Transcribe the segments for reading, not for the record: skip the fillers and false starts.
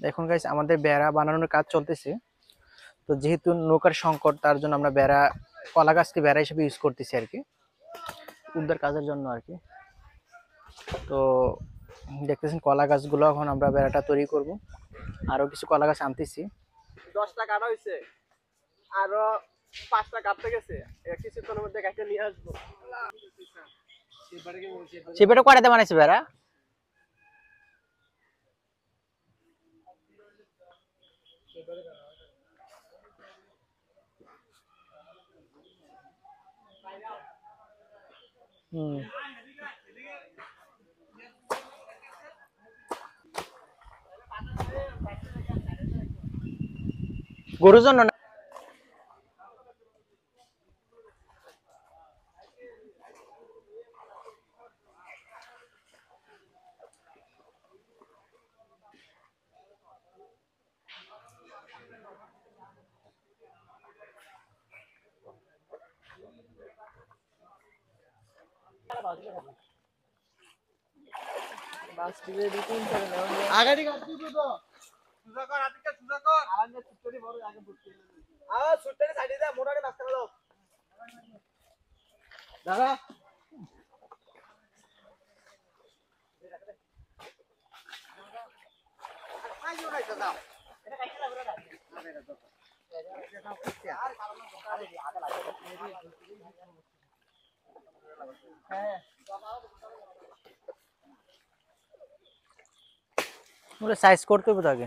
এখন গাইস আমাদের বেড়া বানানোর কাজ চলতেছে। তো যেহেতু নৌকার সংকট, তার জন্য আমরা বেড়া, কলা গাছকে বেড়া হিসেবে ইউজ করতেছি আর কি, উদ্ধার কাজের জন্য আর কি। তো দেখতেছেন কলা গাছগুলো এখন আমরা বেড়াটা তৈরি করব। আরো কিছু কলা গাছ আনতেছি। 10টা কাটা হয়েছে, আরো 5টা কাটতে গেছে, কিছুক্ষণের মধ্যে কাটে নিয়ে আসবো। সেটা কয়টাতে বানাইছে বেড়া? হুম, গরুর জন্য না? আগাড়ি কাটছি তো সুজা কর, আদিকে সুজা কর, আগে ছুটরি বড় আগে বুঝতে ছুটরি সাইডে দে, মোড়াকে নাস্তা করো দাদা। আই জোড়া এটা দাও, এটা কাইতে লাগবে না। আরে দাও হ্যাঁ ওরে সাইজ করতে হবে তো আগে।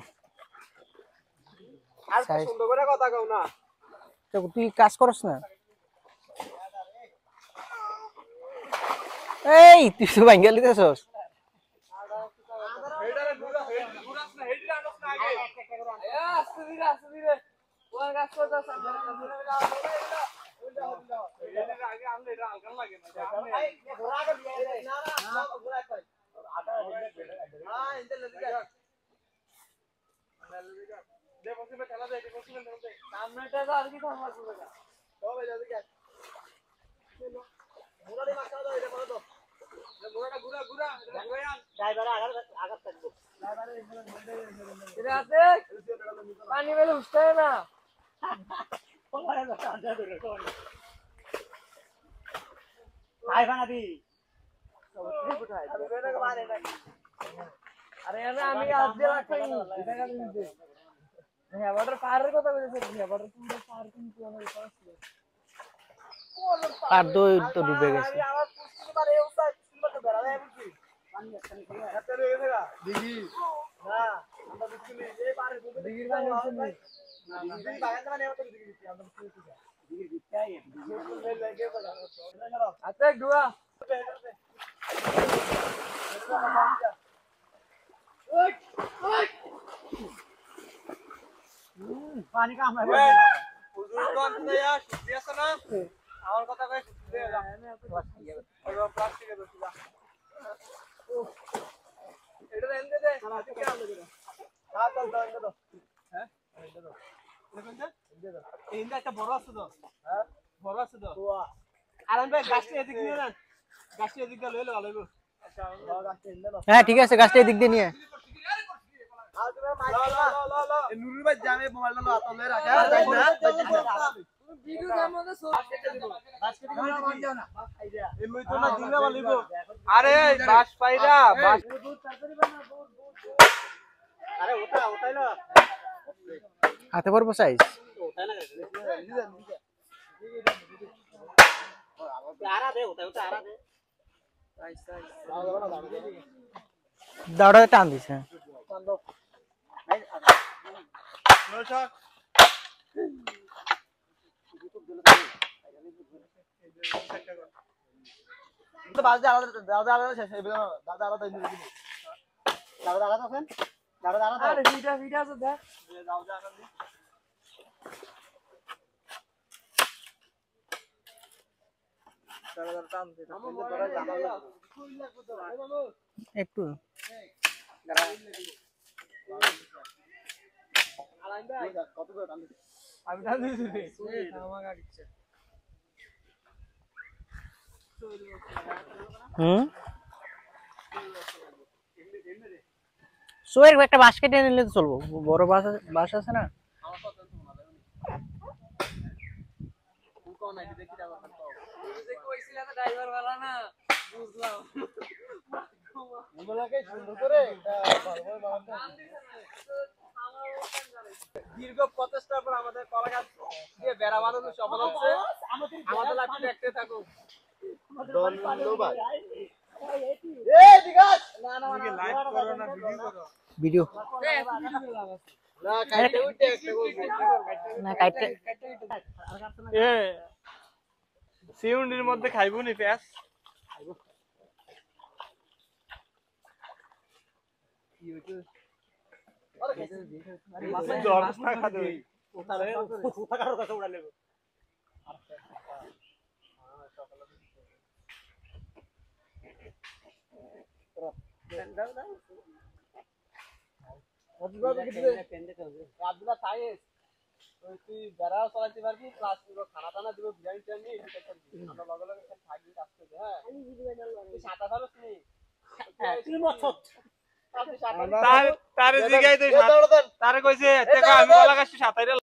আর সুন্দর করে কথা কও না। তো তুই কাজ করছ না? এই তুই তো ভাঙ্গা লিতেছস। হেডারে ঘুরাস না, হেডি আনস না আগে। আস্তে ধীরে আস্তে ধীরে ওর কাজ করতে সামনে আগে আনলে এটা হালকা লাগে না। এই ঘোড়া আগে দিয়ে দে, না না ঘোড়া কই আটা হ্যাঁ ইনতে লদি যা দে বসে খেলা দে, বসে দে সামনেটা তো আর কি থামার করবে না। তো ভাই জলদি যা ঘোড়া দিয়ে মারতে দাও, এটা করে দাও ঘোড়াটা ঘুরা ঘুরা ঘুরান ড্রাইভার আগার থাকবো। এটা আছে পানি মেলে উঠতে না আরে আমি আজ রাখাই হ্যাঁ ওয়াটার পাহাড়ের কথা বলেছে, ওয়াটার পাহাড় কিন্তু অনেক আছে। আর দুই তো ডুবে গেছে। আমার পুষ্টি পারে এই উস্তাদ সুন্দর তো বেড়া যায় বুঝি পানি একটা নিয়ে একটা রয়ে গেছে গা দিঘি না আমরা বুঝছি এই পারে দিঘির পানি হচ্ছে না না দিঘি বাগান মানে এত দিঘি দিচ্ছি আমরা বুঝছি দিঘি দিচ্ছি আই মেল লাগে বলা আচ্ছা দুয়া ওই ওই পানি কাম হয় হুজুর কোন দিয়া শুদ্ধি আছে না আমার কথা কই শুদ্ধি দে যা প্লাস্টিকে দে যা এটা দেন দে আজকে আনলে দে হ্যাঁ তো দাও দে হ্যাঁ দে দাও দে দাও এই ইন্দা একটা বড় আছে তো হ্যাঁ বড় আছে তো আর আমি গাছটা এদিক নিয়ে না গাছটা এদিক দিয়ে লইলে ভালো হবে। আচ্ছা গাছটা ইন্দা দাও হ্যাঁ ঠিক আছে, গাছটা এদিক দিয়ে নিয়ে নুরুল ভাই জামে মোবাইলটা লো হাতে লয়ে রাখা যাই না তুমি ভিডিও কেমন আছে বাস্কেট করে মার দাও না এই লই তো না দিনা বলিব আরে বাস পাইরা বাস আরে ওটাই না হাতে পড়বো সাইজ। ওটাই না আরা দে ওটা আরা দে সাইজ দাওড়া টান দিছে। একটু আমি টান দিয়েছি আমার গাড়িছে সোয়ের একটা বাঁশ কেটে নিলে তো চলবো, বড় বাঁশ আছে না? দীর্ঘ প্রচেষ্টার পর আমাদের কলা গাছ দিয়ে বেড়া বানানো সফল হচ্ছে। আমাদের লাইফে দেখতে থাকুন। ধন্যবাদ। এই বিকাশ না না না লাইভ করো না, ভিডিও করো। ভিডিও না কাটতে উঠে একটা বলছি না কাটতে এ সিউন্ডির মধ্যে খাইবো নি পেঁয়াজ কি হইছে? আরে মাছ অবস্থা খাদে ওটারে কোথা কারো কাছে উড়ালে আব্দুল্লাহ সাইয়েস তুই বেড়াও চালাতে পারবি প্লাস খানা টানা দিব বিরিয়ানি টানি আমরা লগে লগে থাকবি কাজ করবে। হ্যাঁ তুই সাঁতার পারস নি? তারে জিগাই তুই তারে কইছে আমি কলা গাছ সাঁতারে